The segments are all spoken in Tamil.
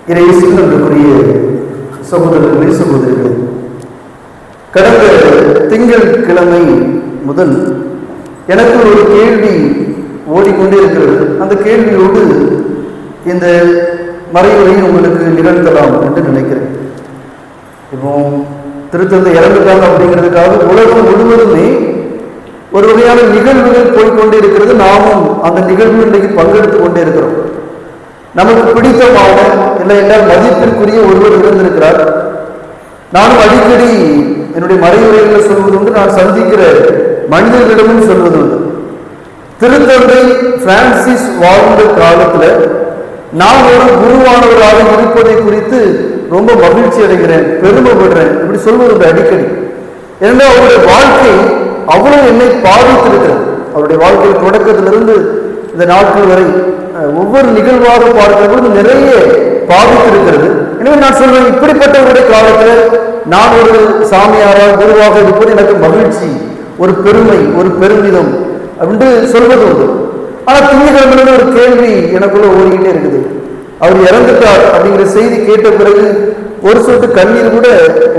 இயேசுவுக்குரிய சகோதரர்களே சகோதரிகளே, கடந்த திங்கட்கிழமை முதல் எனக்கு ஒரு கேள்வி ஓடிக்கொண்டே இருக்கிறது. அந்த கேள்வியோடு இந்த மறைவுரையை உங்களுக்கு நிகழ்த்தலாம் என்று நினைக்கிறேன். இப்போ திருத்தந்தை இறந்துட்டாங்க அப்படிங்கிறதுக்காக உலகம் முழுவதுமே ஒரு வகையான நிகழ்வுகள் போய்கொண்டே இருக்கிறது. நாமும் அந்த நிகழ்வு இன்றைக்கு பங்கெடுத்து கொண்டே இருக்கிறோம். நமக்கு பிடித்தமான இல்லை என்றால் மதிப்பிற்குரிய ஒருவர் இருந்திருக்கிறார். நானும் அடிக்கடி என்னுடைய மறைவுரைகளை சொல்வது உண்டு, நான் சந்திக்கிற மனிதர்களிடமும் சொல்வது உண்டு. திருத்தந்தை பிரான்சிஸ் வாழ்ந்த காலத்துல நான் ஒரு குருவானவராக இருப்பதை குறித்து ரொம்ப மகிழ்ச்சி அடைகிறேன், பெருமைப்படுறேன், இப்படி சொல்வது அடிக்கடி. ஏன்னா அவருடைய வாழ்க்கை அவ்வளவு என்னை பாதித்திருக்கிறது. அவருடைய வாழ்க்கை தொடக்கத்திலிருந்து இந்த நாட்கள் வரை ஒவ்வொரு நிகழ்வாக பார்க்கிற பொழுது நிறைய பாதித்திருக்கிறது. எனவே நான் சொல்வேன், இப்படிப்பட்டவருடைய காலத்தில் நான் ஒரு சாமியாராக குருவாக இருப்பது எனக்கு மகிழ்ச்சி, ஒரு பெருமை, ஒரு பெருமிதம் அப்படின்னு சொல்வது உண்டு. ஆனால் திங்கட்கிழமை ஒரு கேள்வி எனக்குள்ள ஓடிக்கிட்டே இருக்குது. அவர் இறந்துட்டார் அப்படிங்கிற செய்தி கேட்ட பிறகு ஒரு சொட்டு கண்ணீர் கூட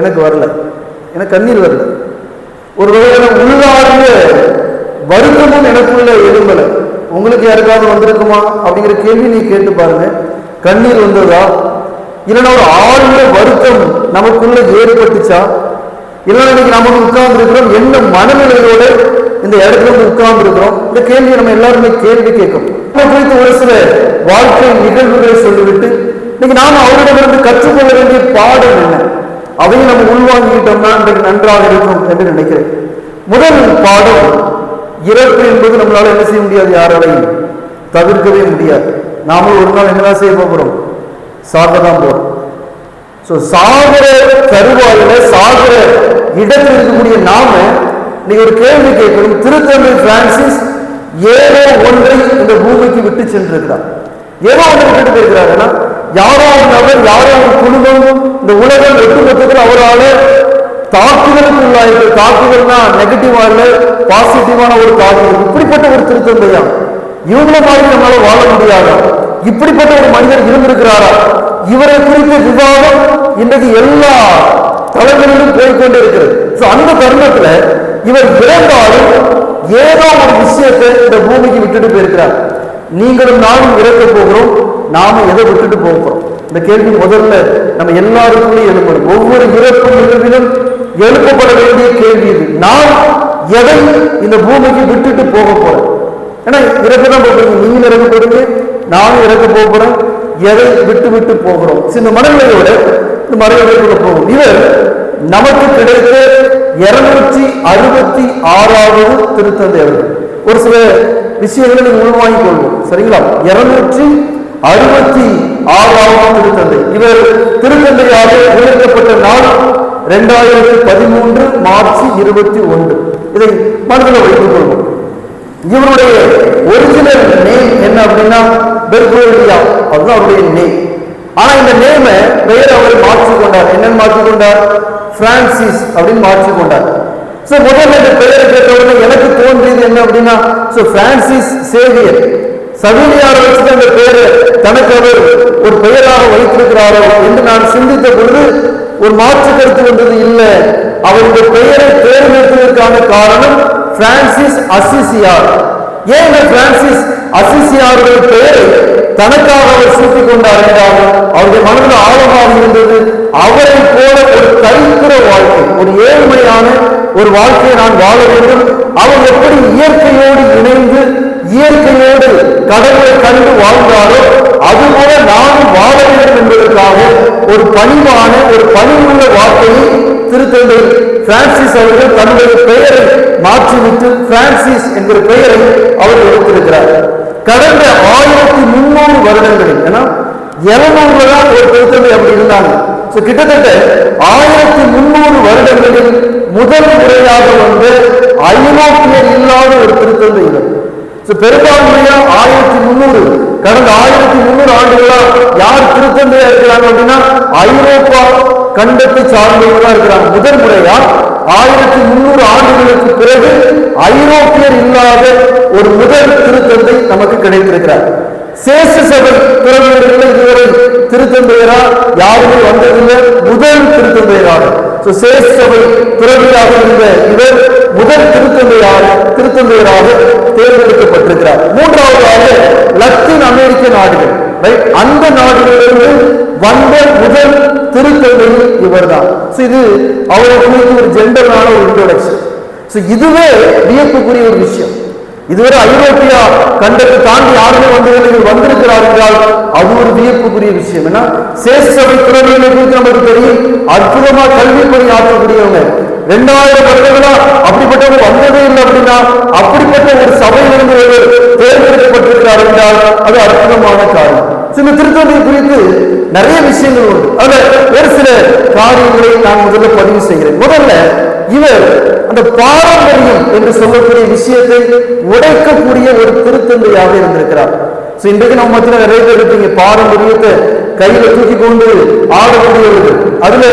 எனக்கு வரல. எனக்கு கண்ணீர் வரல. ஒரு வகையான உள்ளார்ந்த வருத்தமும் எனக்குள்ள எழும்பலை. உங்களுக்கு யாருக்காவது வந்திருக்குமா அப்படிங்கிற கேள்வி நீ கேட்டு பாருங்க. கண்ணீர் வந்ததா, இல்லைன்னா ஒரு ஆழ்ந்த வருத்தம் நமக்குள்ள ஏற்பட்டுச்சா, இல்லைன்னா இன்னைக்கு நம்ம உட்கார்ந்து இருக்கிறோம் என்ன மனநிலையோட இந்த இடத்துல வந்து உட்கார்ந்து இருக்கிறோம்? இந்த கேள்வியை நம்ம எல்லாருமே கேள்வி கேட்கும். குறித்து ஒரு சில வாழ்க்கை நிகழ்வுகளை சொல்லிவிட்டு இன்னைக்கு நாம அவரிடமிருந்து கற்றுக்கொள்ள வேண்டிய பாடம் என்ன, அதையும் நம்ம உள்வாங்கிட்டோம்னா நன்றாக இருக்கும் என்று நினைக்கிறேன். முதல் பாடம், இறப்பு என்பது நம்மளால என்ன செய்ய முடியாது, யாராலையும் தவிர்க்கவே முடியாது. நாமும் ஒரு நாள் என்னதான் செய்ய போகிறோம், சாகதான் போறோம். சாகர கருவாயில சாகர இடத்தில் இருக்கக்கூடிய நாம நீ ஒரு கேள்வி கேட்கணும். திருத்தந்தை பிரான்சிஸ் ஏதோ ஒன்றை இந்த பூமிக்கு விட்டு சென்றிருக்கிறார். ஏதோ ஒன்றை விட்டுட்டு போயிருக்கிறாருன்னா, யாரோ ஒரு நபர், யாரோ ஒரு குடும்பம், இந்த உலகம் ஒட்டுமொத்தத்தில் அவரால் தாக்குதலுக்கு உள்ளாயிருக்கு. தாக்குதல்னா நெகட்டிவா இல்லை, பாசிட்டிவான ஒரு தாக்குதல். இப்படிப்பட்ட ஒரு திருத்தந்தையா, இவங்கள மாதிரி நம்மளால வாழ முடியாதா, இப்படிப்பட்ட ஒரு மனிதர் இருந்திருக்கிறாரா? இவரை குறித்த விவாதம் இன்றைக்கு எல்லா தளங்களிலும் போய்கொண்டே இருக்கிறது. அந்த தருணத்துல இவர் இறந்தாலும் ஏதோ ஒரு விஷயத்தை இந்த பூமிக்கு விட்டுட்டு போயிருக்கிறார். நீங்களும் நானும் இறக்க போகிறோம், நாம எதை விட்டுட்டு போகிறோம்? இந்த கேள்வி முதல்ல நம்ம எல்லாருக்குமே எழுப்பணும். ஒவ்வொரு இறப்பு நிகழ்விலும் எழுப்பப்பட வேண்டிய கேள்வி இது. நான் எதை இந்த பூமிக்கு விட்டுட்டு போக போறேன்? ஏன்னா இறக்கதான் போகிறீங்க, நீங்க இறக்க போறீங்க, நானும் இறக்க போகிறேன். எதை விட்டு விட்டு போகிறோம்? இந்த மனநிலையோட இந்த மறைவுக்குள்ள போகும். இவர் நமக்கு கிடைத்த 266வது திருத்தந்தை அவர்கள். ஒரு சில விஷயங்களை நீங்க உள்வாங்கிக் கொள்வோம், சரிங்களா? 266வது திருத்தந்தை. இவர் திருத்தந்தையாக உயர்த்தப்பட்ட நாள் 2013 மார்ச் 21. இதை மனதில் வைத்துக் கொள்வோம். இவருடைய ஒரிஜினல் நேம் என்ன அப்படின்னா பெர்கோலியா, அதுதான் அவருடைய நேம். ஆனா இந்த நேம பெயர் அவர் மாற்றிக்கொண்டார். என்னன்னு மாற்றிக்கொண்டார்? பிரான்சிஸ் அப்படின்னு மாற்றிக்கொண்டார். முதல்ல இந்த பெயரை கேட்டவுடனே எனக்கு தோன்றியது என்ன அப்படின்னா, பிரான்சிஸ் சேவியர், சவிலியார் வச்சு அந்த பெயரை தனக்கு அவர் ஒரு பெயராக வைத்திருக்கிறாரோ என்று நான் சிந்தித்த பொழுது ஒரு மாற்று கருத்து வந்தது. இல்லை, அவருடைய பெயரை தேர்ந்தெடுத்ததற்கான காரணம் பிரான்சிஸ் அசிசியார். ஏன் இந்த பிரான்சிஸ் அசிசியாருடைய பெயரை தனக்காக அவர் சூட்டிக் கொண்டார் என்றால், அவருடைய மனதில் ஆழமாக இருந்தது, அவரை போல ஒரு தரித்திர வாழ்க்கை, ஒரு ஏழ்மையான ஒரு வாழ்க்கையை நான் வாழ வேண்டும். அவர் எப்படி இயற்கையோடு இணைந்து இயற்கையோடு கடவுளை கண்டு வாழ்ந்தாரோ அதுபோல நானும் வாழ வேண்டும் என்பதற்காக ஒரு பணிவான, ஒரு பணிவுள்ள வார்த்தையை திருத்தந்தை பிரான்சிஸ் அவர்கள் தன்னுடைய பெயரை மாற்றிவிட்டு பிரான்சிஸ் என்கிற பெயரை அவர் எடுத்திருக்கிறார். கடந்த 1300 வருடங்களில், ஏன்னா 700 தான் ஒரு திருத்தந்தை அப்படி இருந்தாங்க. கிட்டத்தட்ட 1300 வருடங்களில் முதல் முறையாக வந்து ஐரோப்பியர் இல்லாத ஒரு திருத்தந்தை இவர். பெரும்பான்மையா 1300 கடந்த 1300 ஆண்டுகளா யார் திருத்தந்தையா இருக்கிறாங்க அப்படின்னா ஐரோப்பா கண்டத்தை சார்ந்தவர்களா இருக்கிறாங்க. முதல் முறையா 1300 ஆண்டுகளுக்கு பிறகு ஐரோப்பியர் இல்லாத ஒரு முதல் திருத்தந்தை நமக்கு கிடைத்திருக்கிறார். சேஷ சபை துறவியர்கள் இதுவரை திருத்தந்தையரா யாருமே வந்ததில்லை, முதல் திருத்தந்தையராக. சேஷ சபை துறவியாக இருந்த இவர் முதல் திருத்தந்தையராக தேர்ந்தெடுக்கப்பட்டிருக்கிறார். மூன்றாவதாக லத்தீன் அமெரிக்க நாடுகள், அந்த நாடுகளிலிருந்து வந்த முதல் திருத்தந்தை இவர் தான். இது அவரை குறித்து ஒரு ஜென்ரலான ஒரு இன்ட்ரோடக்ஷன். இதுவே வியப்புக்குரிய ஒரு விஷயம். இதுவரை ஐரோப்பியா கண்டத்தை தாண்டி யாருமே வந்திருக்கிறார் என்றால் அது ஒரு வியப்புக்குரிய விஷயம். ஏன்னா சேஷ சபை துறவிகளை குறித்து நமக்கு தெரியும், அற்புதமா கல்வி பணி ஆற்றக்கூடியவங்க. 2000 வருடங்களா அப்படிப்பட்டவங்க வந்ததே இல்லை. அப்படின்னா அப்படிப்பட்ட ஒரு சபையிலிருந்து தேர்ந்தெடுக்கப்பட்டிருக்கிறார் என்றால் அது அற்புதமான காரியம். இந்த திருத்தந்தை குறித்து நிறைய விஷயங்கள் உண்டு. அதுல ஒரு சில காரியங்களை நான் முதல்ல பதிவு செய்கிறேன். முதல்ல இவர் அந்த பாரம்பரியம் என்று சொல்லக்கூடிய விஷயத்தை உடைக்கக்கூடிய ஒரு திருத்தந்தையாக இருந்திருக்கிறார். இன்றைக்கு நம்ம மத்தியில் நிறைய பேர் இருப்பீங்க, பாரம்பரியத்தை கையில தூக்கி கொண்டு ஆடக்கூடியவர்கள். அதுல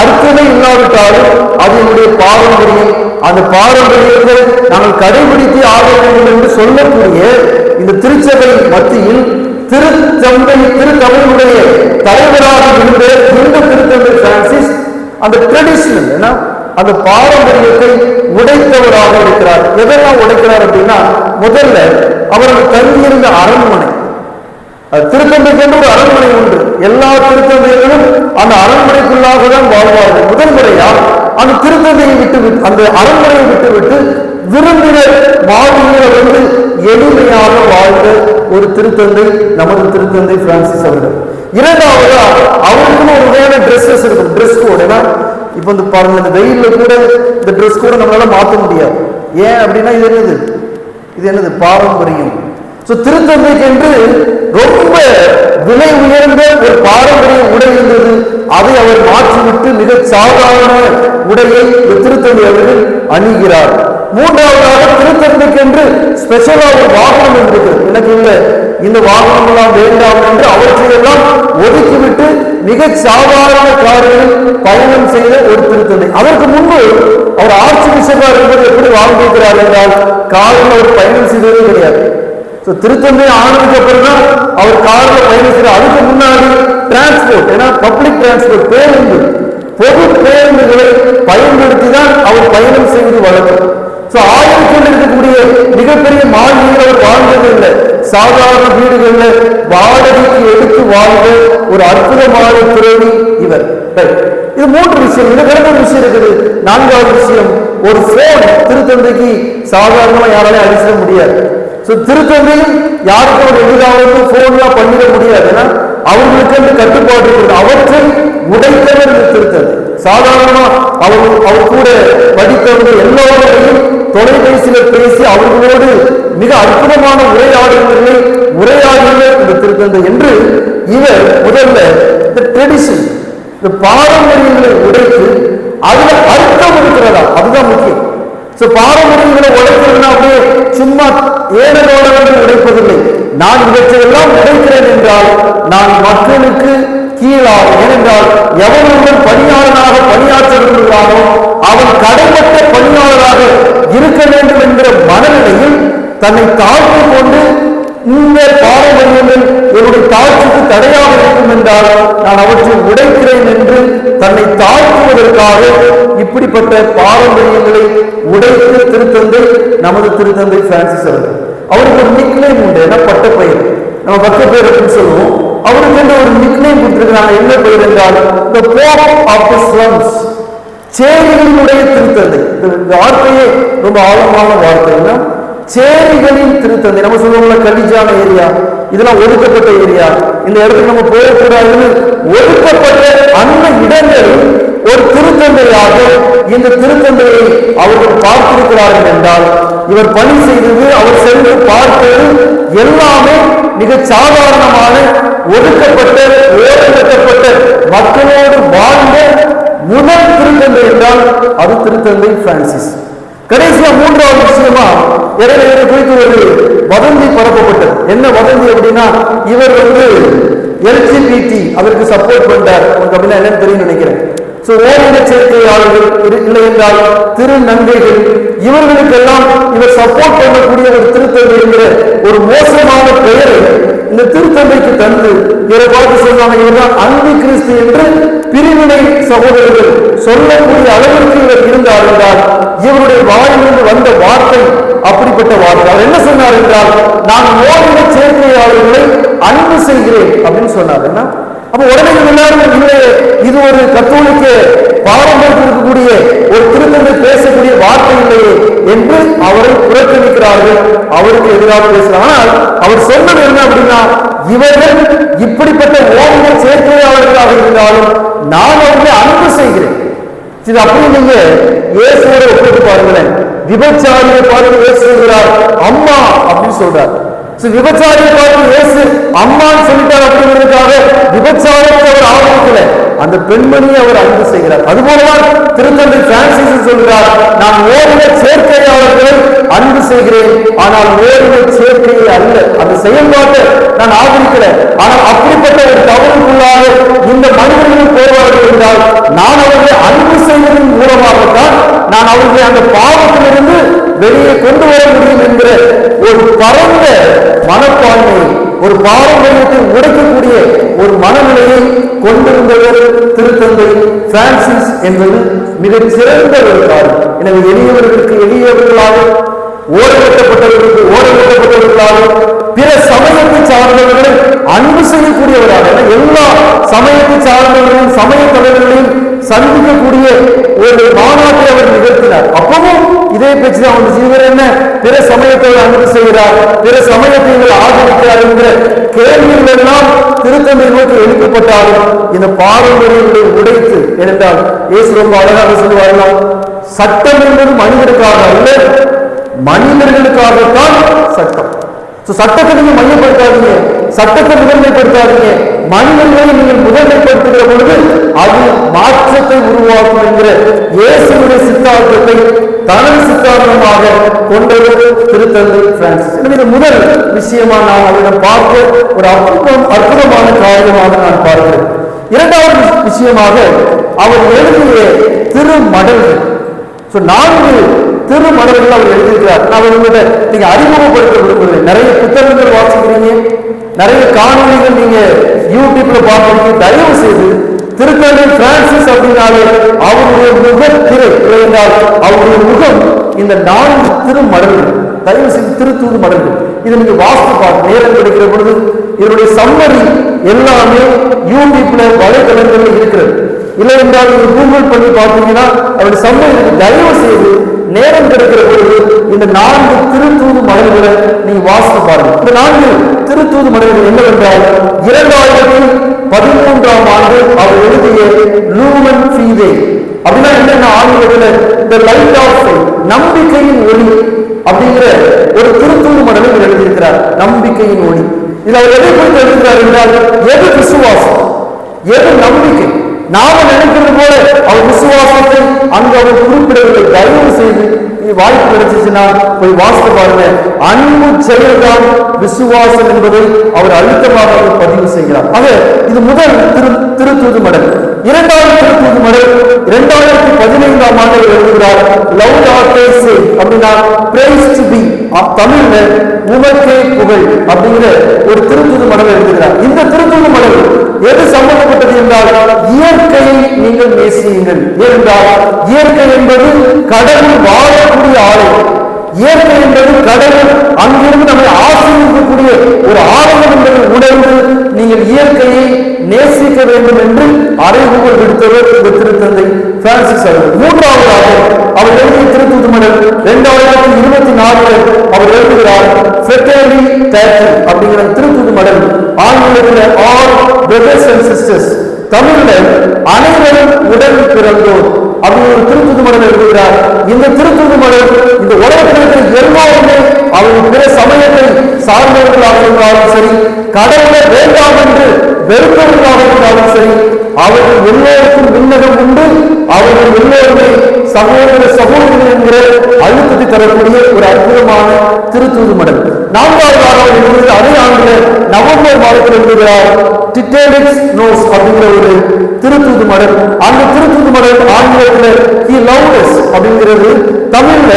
அர்த்தமே இல்லாவிட்டாலும் அதனுடைய பாரம்பரியம், அந்த பாரம்பரியத்தை நாங்கள் கடைபிடித்து ஆட வேண்டும் என்று சொல்லக்கூடிய இந்த திருச்சபை மத்தியில் திருத்தந்தையுடைய தலைவராக இருந்த இந்த திருத்தந்தை பிரான்சிஸ் அந்த ட்ரெடிஷனல், அந்த பாரம்பரியத்தை உடைத்தவராக இருக்கிறார். எதெல்லாம் உடைக்கிறார் அப்படின்னா, முதல்ல அவர்கள் தங்கியிருந்த அரண்மனை, திருத்தந்தைக்கு என்று ஒரு அரண்மனை உண்டு. எல்லா திருத்தந்தைகளும் அந்த அரண்மனைக்குள்ளாக தான் வாழ்வார்கள். முதல் முறையா அந்த திருத்தந்தையை விட்டுவிட்டு, அந்த அரண்மனையை விட்டுவிட்டு விருந்தினர் மாநில எளிமையாக வாழ்ந்த ஒரு திருத்தந்தை நமது திருத்தந்தை பிரான்சிஸ் அவர்கள். இரண்டாவதா அவருக்குன்னு ஒரு வகையான ட்ரெஸ்ஸஸ் இருக்கும், ட்ரெஸ் கோட். ஏன்னா இப்ப வந்து பாருங்க, இந்த வெயில்ல கூட இந்த ட்ரெஸ் கோட நம்மளால மாற்ற முடியாது. ஏன் அப்படின்னா இது என்னது பாரம்பரியம். திருத்தந்தைக்கு என்று ரொம்ப விலை உயர்ந்த ஒரு பாரம்பரிய உடை இருந்தது. அதை அவர் மாற்றிவிட்டு மிக சாதாரண உடையை திருத்தந்தை அவர்கள் அணிகிறார். மூன்றாவதாக திருத்தந்தைக்கு என்று ஸ்பெஷலா ஒரு வாகனம் இருக்கிறது. எனக்கு இந்த வாகனம் எல்லாம் வேண்டாம் என்று அவற்றையெல்லாம் ஒதுக்கிவிட்டு மிக சாதாரண காரில் பயணம் செய்த ஒரு திருத்தந்தை. அதற்கு முன்பு அவர் ஆட்சி பிஷப்பா இருக்கும்போது எப்படி வாழ்ந்திருக்கிறார் என்றால் காரில் அவர் பயணம் செய்ததே கிடையாது. திருத்தந்தை ஆனதுக்கு அப்புறம் தான் அவர் காரில் பயணம் செய்தார். அதுக்கு முன்னாடி டிரான்ஸ்போர்ட், ஏன்னா பப்ளிக் டிரான்ஸ்போர்ட், பேருந்து, பொது பேருந்துகளை பயன்படுத்தி தான் அவர் பயணம் செய்து வளர்த்தார். ஆயிரத்தில் இருக்கக்கூடிய மிகப்பெரிய மாநிலங்கள் அவர் வாழ்ந்தது இல்லை. சாதாரண வீடுகள்ல வாடகைக்கு எடுத்து வாழ்ந்த ஒரு அற்புதமான துறவி இவர். இது மூன்று விஷயம். இது வேற ஒரு விஷயம் இருக்குது. நான்காவது விஷயம், ஒரு போன் திருத்தந்தைக்கு சாதாரணமா யாராலையும் அடிச்சிட முடியாது. திருத்தந்தையும் யாருக்கும் ஒரு எதிராவது போன்லாம் பண்ணிட முடியாது. ஏன்னா அவர்களுக்கு அந்த கட்டுப்பாடு இருக்கு. அவற்றை உடைத்தவர் திருத்தந்தை. சாதாரணமா அவர் கூட படித்தவர்கள் எல்லோரையும் தொலைபேசியில பேசி அவர்களோடு மிக அற்புதமான உரையாடுகிற இந்த திருத்தந்தை என்று இவர் முதல்ல இந்த ட்ரெடிஷன், இந்த பாரம்பரியங்களை உடைத்து அதுல அர்த்தம் இருக்கிறதா, அதுதான் முக்கியம். பாரம்பரியங்களை உடைக்கிறதுனா அப்படியே சும்மா ஏனோட உடைப்பதில்லை. நான் இவற்றையெல்லாம் உடைக்கிறேன் என்றால் நான் மக்களுக்கு கீழாக, ஏனென்றால் எவனுடன் பணியாளனாக பணியாற்ற விரும்புகிறானோ அவன் கடைப்பட்ட பணியாளராக இருக்க வேண்டும் என்கிற மனநிலையில் தன்னை தாழ்த்தி கொண்டு இந்த பாரம்பரியங்கள் என்னுடைய தாழ்ச்சிக்கு தடையாக இருக்கும் என்றால் நான் அவற்றை உடைக்கிறேன் என்று தன்னை தாழ்த்துவதற்காக இப்படிப்பட்ட பாரம்பரியங்களை உடைத்து திருத்தந்தை நமது திருத்தந்தை பிரான்சிஸ் அவர்கள். அவருக்கு ஒரு நிக்நேம் உண்டு, ஏன்னா பட்ட பெயர், நம்ம பட்ட பெயர் அப்படின்னு சொல்லுவோம். அவருக்கு என்ற ஒரு நிக்நேம் கொடுத்திருக்கிறாங்க. என்ன பெயர் என்றால் the Pope of the slums, சேரிகளினுடைய திருத்தந்தை. இந்த வார்த்தையே ரொம்ப ஆழமான வார்த்தை. சேரிகளின் திருத்தந்தை. நம்ம சொல்லுவோம்ல கலிஜான ஏரியா, இதெல்லாம் ஒதுக்கப்பட்ட ஏரியா, இந்த இடத்துக்கு நம்ம போகக்கூடாதுன்னு ஒதுக்கப்பட்ட அந்த இடங்களில் ஒரு திருத்தந்தையாக இந்த திருத்தந்தையை அவர்கள் பார்த்திருக்கிறார்கள் என்றால் இவர் பணி செய்தது, அவர் சென்று பார்த்தது எல்லாமே மிக சாதாரணமான ஒதுக்கப்பட்ட ஓரங்கட்டப்பட்ட மக்களோடு வாழ்ந்த முதல் திருத்தந்தை என்றால் அது திருத்தந்தை பிரான்சிஸ். கடைசியா மூன்றாவது விஷயமா இவரை குறித்து ஒரு வதந்தி பரப்பப்பட்டது. என்ன வதந்தி அப்படின்னா, இவர் LGBT அதற்கு சப்போர்ட் பண்றார் அப்படின்னா என்னன்னு தெரியும் நினைக்கிறேன். ஓரின சேர்க்கையாளர்கள் இல்லை என்றால் திருநங்கைகள், இவர்களுக்கெல்லாம் இவர் சப்போர்ட் பண்ணக்கூடிய ஒரு திருத்தந்தை என்கிற ஒரு மோசமான பெயரை இந்த திருத்தந்தைக்கு தந்து இவரை பார்த்து சொல்றாங்க, இவர்தான் அந்தி கிறிஸ்து என்று பிரிவினை சகோதரர்கள் சொல்லக்கூடிய அளவிற்கு இவர் இருந்தார் என்றால் இவருடைய வாயிலிருந்து வந்த வார்த்தை அப்படிப்பட்ட வார்த்தை. அவர் என்ன சொன்னார் என்றால், நான் ஓரின சேர்க்கையாளர்களை அன்பு செய்கிறேன் அப்படின்னு சொன்னார். என்ன அப்ப உடனே எல்லாரும் இல்லை, இது ஒரு கத்தோலிக்க பாரம்பரியத்தில் இருக்கக்கூடிய ஒரு திருத்தந்தை பேசக்கூடிய வார்த்தை இல்லையே என்று அவரை புறக்கணிக்கிறார்கள், அவருக்கு எதிராக பேசுகிறார். ஆனால் அவர் சொன்னது என்ன அப்படின்னா, இவர்கள் இப்படிப்பட்ட ஓரின சேர்க்கையாளர்களாக இருந்தாலும் நான் அவர்களை அன்பு செய்கிறேன். இது அப்படி நீங்க இயேசுவோட ஒப்பிட்டு பாருங்களேன். விபச்சாரியை பார்த்து இயேசு சொல்கிறார் அம்மா அப்படின்னு சொல்றார். விபச்சாரியை பார்த்து இயேசு அம்மான்னு சொல்லிட்டார் அப்படிங்கிறதுக்காக விபச்சாரத்தை அவர் ஆதரிக்கல, அந்த பெண்மணியை அவர் அன்பு செய்கிறார். அதுபோலதான் திருத்தந்தை பிரான்சிஸ் சொல்கிறார், நான் ஓரின சேர்க்கையாளர்களை அன்பு செய்கிறேன், ஆனால் ஓரின சேர்க்கையை அல்ல. அந்த செயல்பாட்டை நான் ஆதரிக்கல, ஆனால் அப்படிப்பட்ட ஒரு தவறுக்குள்ளாக இந்த மனிதர்கள் போவார்கள் என்றால் நான் அவர்களை அன்பு செய்வதன் மூலமாகத்தான் நான் அவர்களை அந்த பாவத்திலிருந்து வெளியே கொண்டு வர முடியும் என்கிற ஒரு பரந்த மனப்பான்மை, ஒரு பாரம்பரியத்தை உடைக்கக்கூடிய ஒரு மனநிலையை கொண்டிருந்தவர் திருத்தந்தை பிரான்சிஸ் என்பது மிகச் சிறந்த ஒரு காரணம். எனவே எளியவர்களுக்கு எளியவர்களாக, ஓரங்கட்டப்பட்டவர்களுக்கு ஓரங்கட்டப்பட்டவர்களாக, பிற சமயத்தை சார்ந்தவர்களை அன்பு செய்யக்கூடியவராக, எல்லா சமயத்தை சார்ந்தவர்களையும் சமய தலைவர்களையும் சந்திக்கக்கூடிய ஒரு மாநாட்டை அவர் நிகழ்த்தினார். அப்பவும் இதே பேச்சு தான் வந்து இவர் என்ன பிற சமயத்தை அன்பு செய்கிறார், பிற சமயத்தை ஆதரிக்கிறார் என்கிற கேள்விகள் எல்லாம் திருத்தந்தை நோக்கி எழுப்பப்பட்டாலும் இந்த பாரம்பரியங்களை உடைத்து, ஏனென்றால் இயேசு ரொம்ப அழகாக சொல்லுவார்கள், சட்டம் என்பது மனிதனுக்காக அல்ல, மனிதர்களுக்காகத்தான் சட்டம். சட்டத்தை நீங்க மையப்படுத்தாதீங்க, சட்டத்தை முதன்மைப்படுத்தாதீங்க, மனிதர்களை நீங்கள் முதன்மைப்படுத்துகிற பொழுது அது மாற்றத்தை உருவாக்கும் என்கிற இயேசுவின் சித்தாந்தத்தை தனது சித்தாந்தமாக கொண்டது திருத்தந்தை பிரான்சிஸ். எனவே முதல் விஷயமா நான் அவரிடம் பார்க்க ஒரு அற்புதமான காரியமாக நான் பார்க்கிறேன். இரண்டாவது விஷயமாக அவர் எழுதிய திருமடல்கள், 4 திருமடல்கள் அவர் எழுதியிருக்கிறார். நான் உங்கள்கிட்ட நீங்க அறிமுகப்படுத்த விரும்புகிறேன். நிறைய புத்தகங்கள் வாசிக்கிறீங்க, நிறைய காணொலிகள் நீங்க யூடியூப்ல பார்க்கறீங்க. தயவு செய்து திருத்தந்தை பிரான்சிஸ் அப்படின்னாலே அவருடைய முகத்திரை என்றால் அவருடைய முகம் இந்த 4 திருமடல்கள், தயவு செய்து திருத்தூது மடல்கள், இதை நீங்க வாசித்து பார்க்க நேரம் கிடைக்கிற பொழுது இதனுடைய சம்மரி எல்லாமே யூடியூப்ல வலைதளங்களில் இருக்கிறது. இல்லை என்றால் நீங்க கூகுள் பண்ணி பார்த்தீங்கன்னா அவருடைய சம்மரி தயவு செய்து நேரம் கிடைக்கிற பொழுது இந்த 4 திருத்தூது மடல்களை நீங்க வாசித்து பாருங்க. இந்த 4 திருத்தூது மடல்கள் என்னவென்றால் 2013ஆம் ஆண்டு அவர் எழுதிய லூமன் ஃபீதே அப்படின்னா என்ன ஆங்கிலத்தில் தி லைட் ஆஃப் ஃபெய்த், நம்பிக்கையின் ஒளி அப்படிங்கிற ஒரு திருத்தூது மடலை எழுதியிருக்கிறார். நம்பிக்கையின் ஒளி. இதில் அவர் எதை குறித்து எழுதுகிறார் என்றால், எது விசுவாசம், எது நம்பிக்கை. நாம நினைக்கிறது போல அவர் விசுவாசத்தை அங்கு அவர் குறிப்பிடவில்லை. தயவு செய்து வாய்ப்பு கிடைச்சிச்சுன்னா போய் வாசித்து பாருங்க. அன்பு செயல்தான் விசுவாசம் என்பதை அவர் அழுத்தமாக பதிவு செய்கிறார். ஆக இது முதல் திருத்தூது மடல். இரண்டாவது திருத்தூது மடல் 2015ஆம் ஆண்டு எழுதுகிறார். லவ்டாட்டே சே அப்படின்னா பிரைஸ் டு பி, தமிழ்ல உமக்கே புகழ் அப்படிங்கிற ஒரு திருத்தூது மடல் எழுதுகிறார். இந்த திருத்தூது மடல் எது சம்பந்தப்பட்டது என்றால், இயற்கையை நீங்கள் நேசியுங்கள். ஏனென்றால் இயற்கை என்பது கடவுள் வாழக்கூடிய ஆலயம். இயற்கை என்பது கடவுள் அங்கிருந்து நம்மை ஆசீர்வதிக்கக்கூடிய ஒரு ஆலயம் என்பதை உணர்ந்து நீங்கள் இயற்கையை நேசிக்க வேண்டும் என்று அறைகூவல் விடுத்தவர் இந்த திருத்தந்தை பிரான்சிஸ் அவர்கள். மூன்றாவதாக அவர் எழுதிய திருத்தூது மடல் 2024 அவர் எழுதுகிறார் ஃப்ரெட்டர்னி டேட்டி அப்படிங்கிற திருத்தூது மடல். ஆங்கிலத்தில் ஆல் பிரதர்ஸ் அண்ட் சிஸ்டர்ஸ், தமிழ்ல அனைவரும் உடன் பிறந்தோர் அப்படின்னு ஒரு திருத்தூது மடல் எழுதுகிறார். இந்த திருத்தூது மடல் இந்த உலகத்தில் இருக்கிற எல்லோருமே அவர்கள் பிற சமயத்தை சார்ந்தவர்களாக இருந்தாலும் சரி, கடவுளை வேண்டாம் என்று வெறுப்பவர்களாக இருந்தாலும் சரி, அவர்கள் எல்லோருக்கும் விண்ணகம் உண்டு, அவர்கள் எல்லோருமே சகோதர சகோதரர்கள் என்கிற அழுத்தத்தை தரக்கூடிய ஒரு அற்புதமான திருத்தூது மடல். 4ஆவதாக அதே ஆண்டு நவம்பர் மாதத்தில் எழுதுகிறார் டிட்டேலிக்ஸ் நோஸ் அப்படிங்கிற ஒரு திருத்தூது மடல். அந்த திருத்தூது மடல் ஆங்கிலத்தில் he loved us அப்படிங்கிறது, தமிழ்ல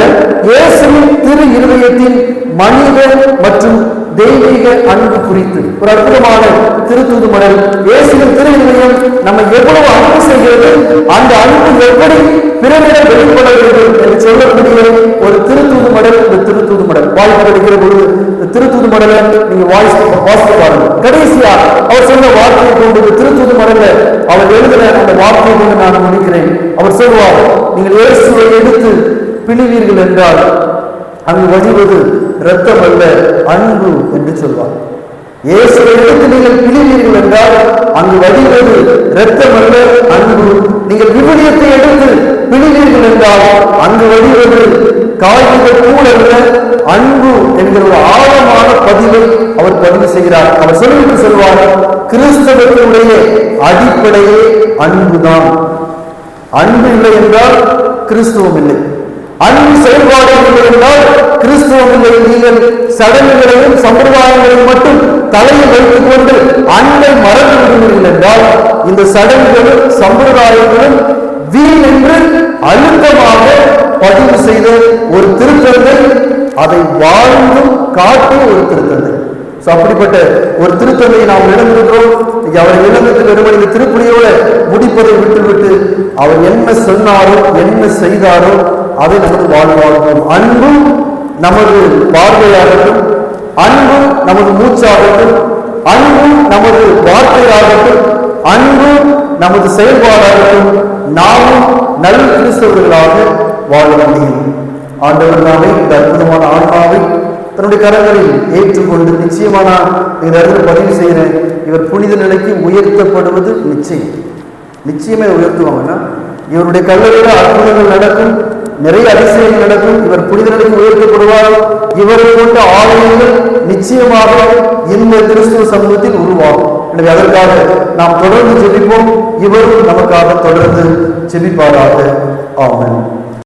இயேசுவின் திரு இருதயத்தின் மனித மற்றும் தெய்வீக அன்பு குறித்து ஒரு அற்புதமான திருத்தூது மடல். இயேசுவின் திரு இருதயம் நம்ம எவ்வளவு அன்பு செய்கிறது, அந்த அன்பு எப்படி பிறரிடம் வெளிப்பட வேண்டும் என்று சொல்லக்கூடிய ஒரு திருத்தூது மடல். இந்த திருத்தூது மடல் வாய்ப்பு கிடைக்கிற பொழுது இந்த திருத்தூது மடலை நீங்க வாசித்து பாருங்க. கடைசியா அவர் சொன்ன வார்த்தையை கொண்டு இந்த திருத்தூது மடல அவர் எழுதின அந்த வார்த்தையை கொண்டு நான் முடிக்கிறேன். அவர் சொல்வார், நீங்கள் இயேசுவை எடுத்து பிழிவீர்கள் என்றால் அங்கு வழிவது இரத்தம் அல்ல அன்பு என்று சொல்வார். இயேசுவை எடுத்து நீங்கள் பிழிவீர்கள் என்றால் அங்கு வழிவது இரத்தம் அல்ல அன்பு. நீங்கள் விவிலியத்தை எடுத்து பிழிவீர்கள் என்றால் அங்கு வழிவது காய்கள் கூட அல்ல அன்பு என்கிற ஒரு ஆழமான பதிவை அவர் பதிவு செய்கிறார். அவர் சொல்லிவிட்டு சொல்வார், கிறிஸ்தவத்தினுடைய அடிப்படையே அன்புதான். அன்பு இல்லை என்றால் கிறிஸ்துவம் இல்லை. அன்பு செயல்பாடு இல்லை என்றால் கிறிஸ்துவம் இல்லை. நீங்கள் சடங்குகளையும் சம்பிரதாயங்களையும் மட்டும் தலையில் வைத்துக் கொண்டு அன்பை மறந்து விடுவீர்கள் என்றால் இந்த சடங்குகளும் சம்பிரதாயங்களும் வீண் என்று அழுத்தமாக பதிவு செய்த ஒரு திருத்தந்தை, அதை வாழ்ந்தும் காட்டிய ஒரு திருத்தந்தை. அப்படிப்பட்ட ஒரு திருத்தந்தையை நாம் இழந்திருக்கிறோம். அவரை இழந்ததுக்கு வெறுமனே இந்த திருப்பலியோட முடிப்பதை விட்டுவிட்டு அவர் என்ன சொன்னாரோ என்ன செய்தாரோ அதை நமது வாழ்வாகும். அன்பும் நமது பார்வையாகட்டும், அன்பும் நமது மூச்சாகட்டும், அன்பும் நமது வார்த்தையாகட்டும், அன்பும் நமது செயல்பாடாகட்டும், நாமும் நல்ல கிறிஸ்தவர்களாக வாழ முடியும். ஆண்டவர் நாமே இந்த அற்புதமான ஆன்மாவை தன்னுடைய கரங்களில் ஏற்றுக்கொண்டு நிச்சயமான இந்த இடத்துல பதிவு செய்கிறேன், இவர் புனித நிலைக்கு உயர்த்தப்படுவது நிச்சயம். நிச்சயமே உயர்த்துவாங்கன்னா இவருடைய கல்லறையில அற்புதங்கள் நடக்கும், நிறைய அதிசயங்கள் நடக்கும். இவர் புனித நிலைக்கு உயர்த்தப்படுவார். இவரை கொண்ட ஆலயங்கள் நிச்சயமாக இந்த கிறிஸ்துவ சமூகத்தில் உருவாகும். எனவே அதற்காக நாம் தொடர்ந்து ஜெபிப்போம். இவரும் நமக்காக தொடர்ந்து ஜெபிப்பாராக. ஆமென்.